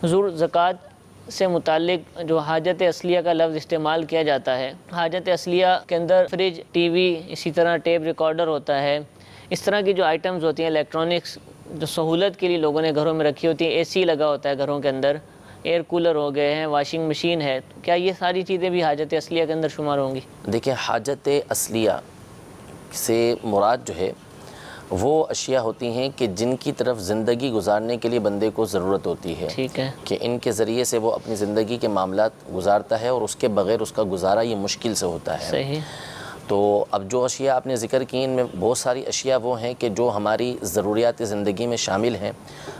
हुज़ूर, ज़कात से मुतालिक जो हाजत असलिया का लफ्ज़ इस्तेमाल किया जाता है, हाजत असलिया के अंदर फ्रिज, टीवी, इसी तरह टेप रिकॉर्डर होता है। इस तरह की जो आइटम्स होती हैं, इलेक्ट्रॉनिक्स जो सहूलत के लिए लोगों ने घरों में रखी होती है, एसी लगा होता है घरों के अंदर, एयर कूलर हो गए हैं, वॉशिंग मशीन है, तो क्या ये सारी चीज़ें भी हाजत असलिया के अंदर शुमार होंगी? देखिए, हाजत असलिया से मुराद जो है वो अशिया होती हैं कि जिनकी तरफ ज़िंदगी गुजारने के लिए बंदे को ज़रूरत होती है। ठीक है। कि इनके ज़रिए से वो अपनी ज़िंदगी के मामलात गुजारता है और उसके बग़ैर उसका गुजारा ये मुश्किल से होता है। सही। तो अब जो अशिया आपने ज़िक्र की, इनमें बहुत सारी अशिया वो हैं कि जो हमारी ज़रूरियात ज़िंदगी में शामिल हैं,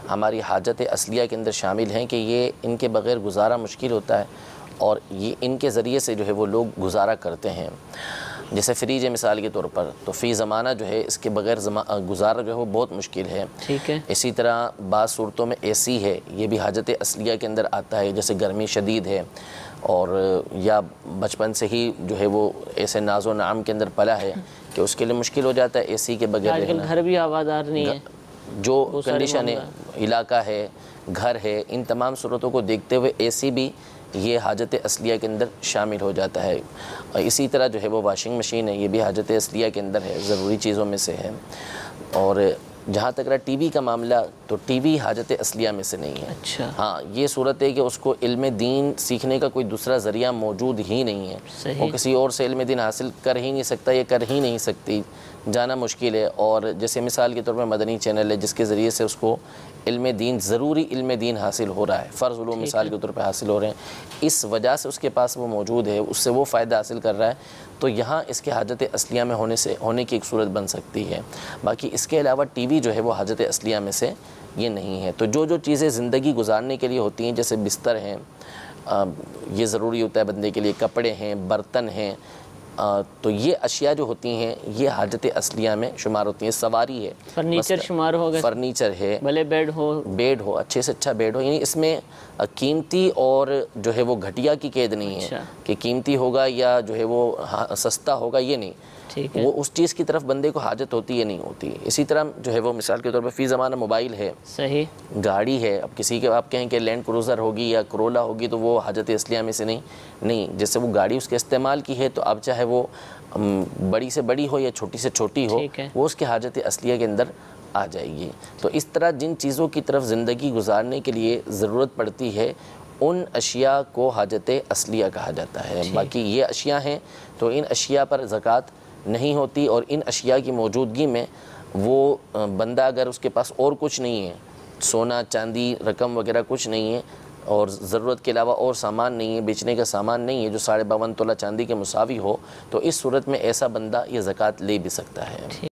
हमारी हाजत असलिया के अंदर शामिल हैं, कि ये इनके बग़ैर गुजारा मुश्किल होता है और ये इनके ज़रिए से जो है वो लोग गुजारा करते हैं। जैसे फ्रीज है मिसाल के तौर पर, तो फ़ी ज़माना जो है इसके बग़ैर गुजारा जो है वो बहुत मुश्किल है। ठीक है। इसी तरह बाज़ सूरतों में एसी है, ये भी हाजत असलिया के अंदर आता है। जैसे गर्मी शदीद है और या बचपन से ही जो है वो ऐसे नाज़ो नाम के अंदर पला है कि उसके लिए मुश्किल हो जाता है एसी के बगैर रहना। घर भी हवादार नहीं है, जो कंडीशन है, इलाका है, घर है, इन तमाम सूरतों को देखते हुए एसी भी ये हाजत असलिया के अंदर शामिल हो जाता है। और इसी तरह जो है वो वॉशिंग मशीन है, ये भी हाजत असलिया के अंदर है, ज़रूरी चीज़ों में से है। और जहाँ तक रहा टीवी का मामला, तो टीवी हाजत असलिया में से नहीं है। अच्छा। हाँ, ये सूरत है कि उसको इल्म दीन सीखने का कोई दूसरा ज़रिया मौजूद ही नहीं है। वो किसी और से इल्म दीन हासिल कर ही नहीं सकता, ये कर ही नहीं सकती, जाना मुश्किल है। और जैसे मिसाल के तौर पर मदनी चैनल है, जिसके ज़रिए से उसको इल्म दीन, ज़रूरी इल्म दीन हासिल हो रहा है, फ़र्ज़ उलूम मिसाल के तौर पर हासिल हो रहे हैं, इस वजह से उसके पास वो मौजूद है, उससे वो फ़ायदा हासिल कर रहा है, तो यहाँ इसके हाजत असलिया में होने की एक सूरत बन सकती है। बाकी इसके अलावा टीवी जो है वो हाजत असलिया में से ये नहीं है। तो जो चीज़ें ज़िंदगी गुजारने के लिए होती हैं, जैसे बिस्तर हैं, ये ज़रूरी होता है बंदे के लिए, कपड़े हैं, बर्तन हैं, तो ये अशिया जो होती हैं ये हाजत असलिया में शुमार होती हैं। सवारी है, फर्नीचर शुमार होगा, फर्नीचर है, भले बेड हो, अच्छे से अच्छा बेड हो, यानी इसमें कीमती और जो है वो घटिया की कैद नहीं है। अच्छा। कि कीमती होगा या जो है वो सस्ता होगा, ये नहीं। ठीक है। वो उस चीज़ की तरफ बंदे को हाजत होती है, नहीं होती। इसी तरह जो है वो मिसाल के तौर पर फ़ी ज़माना मोबाइल है, सही, गाड़ी है। अब किसी के आप कहें कि लैंड क्रूज़र होगी या करोला होगी, तो वो हाजत असलिया में से नहीं। जैसे वो गाड़ी उसके इस्तेमाल की है, तो अब चाहे वो बड़ी से बड़ी हो या छोटी से छोटी हो, वो उसके हाजत असलिया के अंदर आ जाएगी। तो इस तरह जिन चीज़ों की तरफ ज़िंदगी गुजारने के लिए ज़रूरत पड़ती है, उन अशिया को हाजत असलिया कहा जाता है। बाकी ये अशिया हैं तो इन अशिया पर ज़कात नहीं होती, और इन अशिया की मौजूदगी में वो बंदा अगर उसके पास और कुछ नहीं है, सोना चांदी रकम वगैरह कुछ नहीं है, और ज़रूरत के अलावा और सामान नहीं है, बेचने का सामान नहीं है जो 52.5 तोला चांदी के मुसावी हो, तो इस सूरत में ऐसा बंदा ये ज़कात ले भी सकता है।